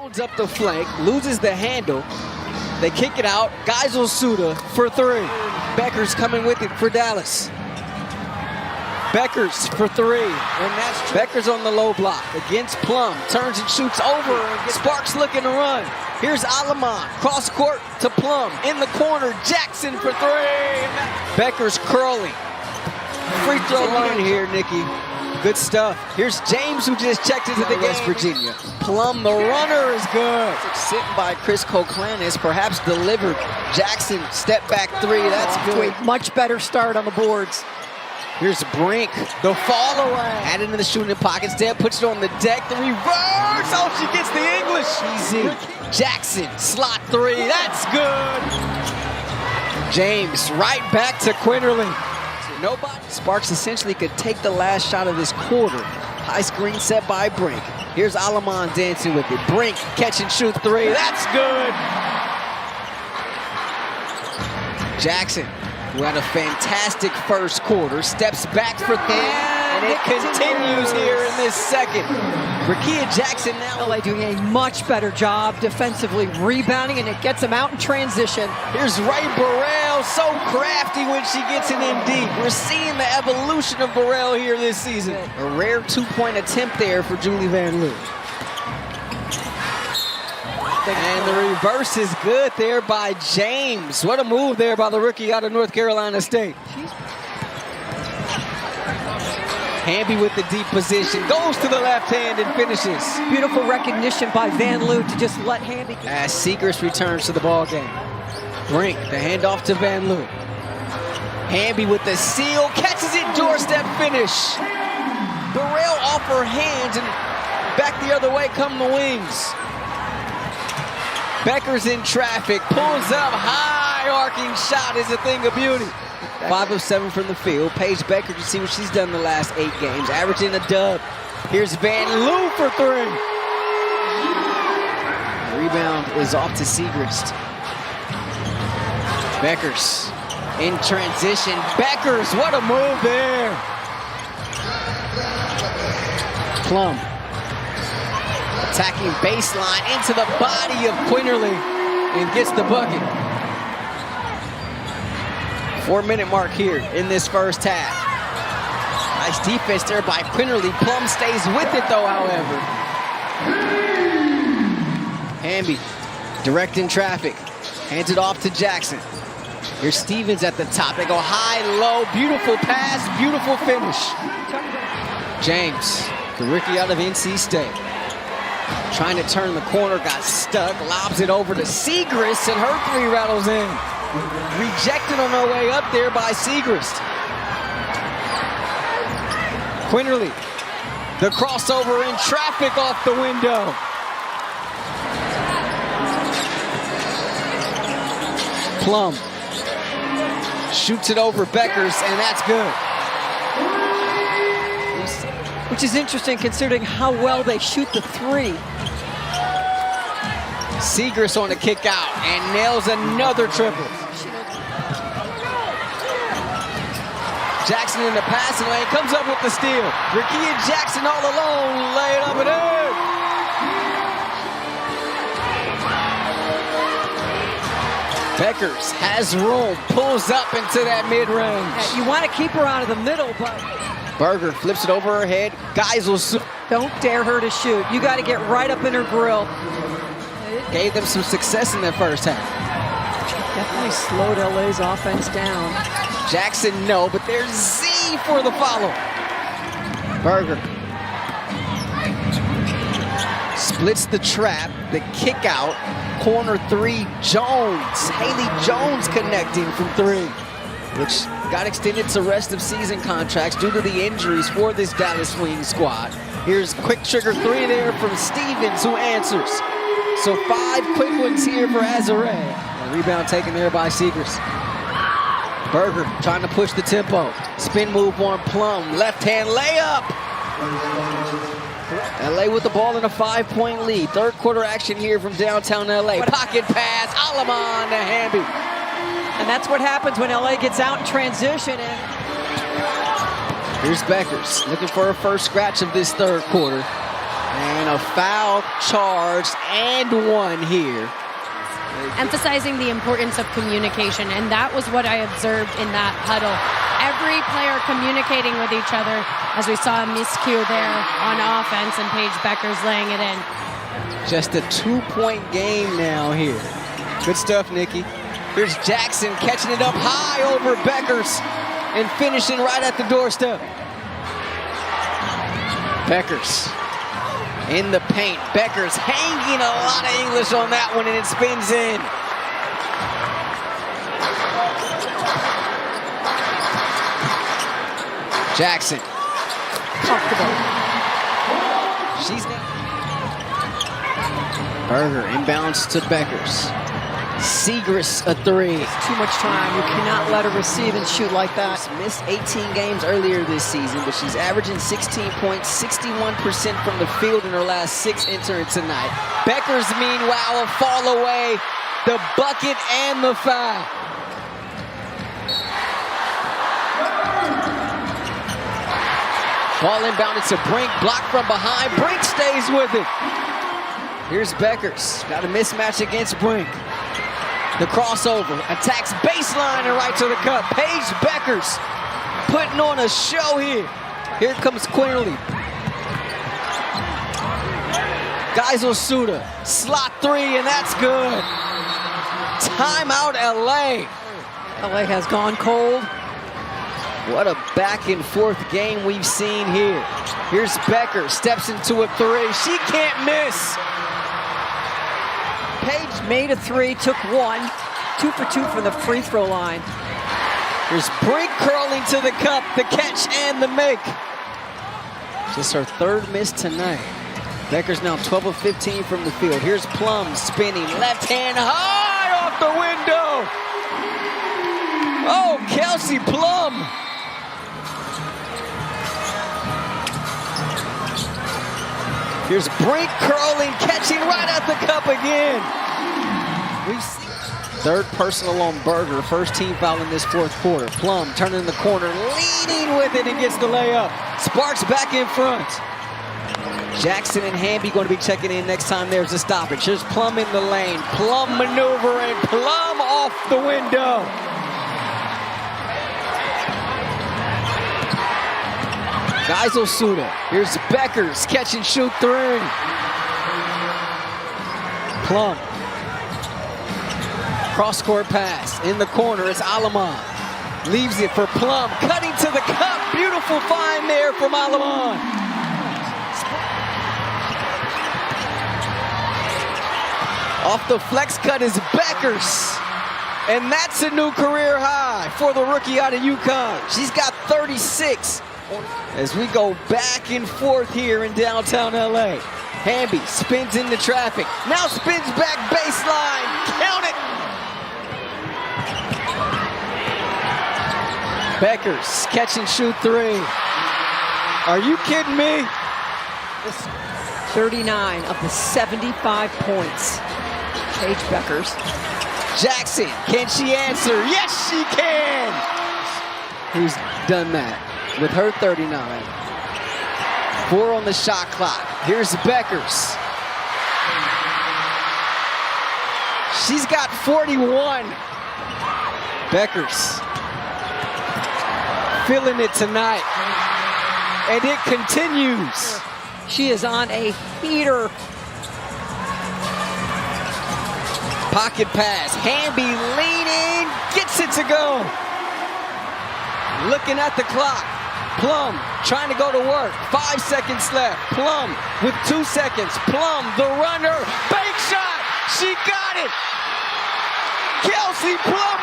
Jones up the flank, loses the handle. They kick it out. Geisel Suda for three. Becker's coming with it for Dallas. Beckers for three. And that's Beckers on the low block against Plum. Turns and shoots over. And Sparks looking to run. Here's Alaman. Cross court to Plum. In the corner, Jackson for three. Beckers curling. Free throw line here, Nikki. Good stuff. Here's James, who just checked into the game. West Virginia. Plum, the runner, is good. Sitting by Chris Koklanis, perhaps delivered. Jackson, step back three. That's good. Much better start on the boards. Here's Brink, the fall away. Added in the shooting pockets. Deb puts it on the deck. The reverse. Oh, she gets the English. Easy. Jackson, slot three. That's good. James, right back to Quinterly. Nobody. Sparks essentially could take the last shot of this quarter. High screen set by Brink. Here's Alaman dancing with it. Brink, catch and shoot three. That's good. Jackson, who had a fantastic first quarter, steps back for three, and it continues here in this second. Rakia Jackson now. LA doing a much better job defensively rebounding, and it gets them out in transition. Here's Ray Burrell, so crafty when she gets it in deep. We're seeing the evolution of Burrell here this season. A rare two-point attempt there for Julie Van Loo. And the reverse is good there by James. What a move there by the rookie out of North Carolina State. Hamby with the deep position, goes to the left hand and finishes. Beautiful recognition by Van Loo to just let Hamby. As Segrist returns to the ball game. Brink, the handoff to Van Loo. Hamby with the seal, catches it, doorstep finish. Burrell off her hands and back the other way come the wings. Becker's in traffic, pulls up, high arcing shot is a thing of beauty. 5 of 7 from the field. Paige Becker, you see what she's done the last 8 games, averaging a dub. Here's Van Loo for three. The rebound is off to Segrist. Beckers in transition. Beckers, what a move there. Plum. Attacking baseline into the body of Quinterly and gets the bucket. 4-minute mark here in this first half. Nice defense there by Quinterly. Plum stays with it though, however. Hamby directing traffic. Hands it off to Jackson. Here's Stevens at the top. They go high, low, beautiful pass, beautiful finish. James, the rookie out of NC State. Trying to turn the corner, got stuck, lobs it over to Segrist, and her three rattles in. Rejected on her way up there by Segrist. Quinterly, the crossover in traffic off the window. Plum shoots it over Beckers, and that's good. Which is interesting considering how well they shoot the three. Segrist on the kick out and nails another triple. Jackson in the passing lane, comes up with the steal. Rakia Jackson all alone, lay it up and in. Beckers has room, pulls up into that mid-range. Yeah, you want to keep her out of the middle, but Berger flips it over her head. Geisel. Don't dare her to shoot. You got to get right up in her grill. Gave them some success in that first half. Definitely slowed LA's offense down. Jackson, no, but there's Z for the follow. Berger splits the trap, the kick out, corner three, Jones. Haley Jones connecting from three, which got extended to rest of season contracts due to the injuries for this Dallas Wings squad. Here's quick trigger three there from Stevens, who answers. So 5 quick ones here for Azare. Rebound taken there by Segrist. Berger trying to push the tempo. Spin move on Plum. Left hand layup. LA with the ball in a 5-point lead. Third quarter action here from downtown LA. Pocket pass. Alaman to Hamby. And that's what happens when LA gets out in transition. And here's Beckers looking for her first scratch of this third quarter. And a foul charged and one here. Emphasizing the importance of communication, and that was what I observed in that huddle. Every player communicating with each other, as we saw a miscue there on offense, and Paige Bueckers laying it in. Just a 2-point game now here. Good stuff, Nikki. Here's Jackson catching it up high over Bueckers and finishing right at the doorstep. Bueckers in the paint. Bueckers hanging a lot of English on that one, and it spins in. Jackson. Comfortable. She's now. Berger inbounds to Bueckers. Segrist a three. Too much time. You cannot let her receive and shoot like that. Missed 18 games earlier this season, but she's averaging 16 points, 61% from the field in her last 6 entering tonight. Bueckers, meanwhile, a fall away, the bucket and the foul. Ball inbounded to Brink, blocked from behind. Brink stays with it. Here's Bueckers, got a mismatch against Brink. The crossover, attacks baseline and right to the cup. Paige Bueckers putting on a show here. Here comes Quinley. Geisel Suda, slot three, and that's good. Timeout LA. LA has gone cold. What a back and forth game we've seen here. Here's Bueckers, steps into a three. She can't miss. Paige made a three, took one. 2 for 2 from the free throw line. Here's Brink curling to the cup, the catch and the make. Just her 3rd miss tonight. Bueckers now 12 of 15 from the field. Here's Plum spinning, left hand high off the window. Oh, Kelsey Plum. Here's Brink curling, catching right at the cup again. We see 3rd personal on Berger, first team foul in this 4th quarter. Plum turning the corner, leading with it and gets the layup. Sparks back in front. Jackson and Hamby going to be checking in next time there's a stoppage. Here's Plum in the lane. Plum maneuvering, Plum off the window. Geisel Suda. Here's Bueckers, catch and shoot three. Plum. Cross-court pass in the corner. It's Alaman. Leaves it for Plum. Cutting to the cup. Beautiful find there from Alaman. Off the flex cut is Bueckers. And that's a new career high for the rookie out of UConn. She's got 36. As we go back and forth here in downtown LA. Hamby spins into traffic. Now spins back baseline. Count it. Bueckers, catch and shoot three. Are you kidding me? 39 of the 75 points. Paige Bueckers. Jackson, can she answer? Yes, she can. Who's done that with her 39? 4 on the shot clock. Here's Bueckers. She's got 41. Bueckers feeling it tonight. And it continues. She is on a heater. Pocket pass. Hamby leaning. Gets it to go. Looking at the clock. Plum trying to go to work. 5 seconds left. Plum with 2 seconds. Plum, the runner. Bank shot. She got it. Kelsey Plum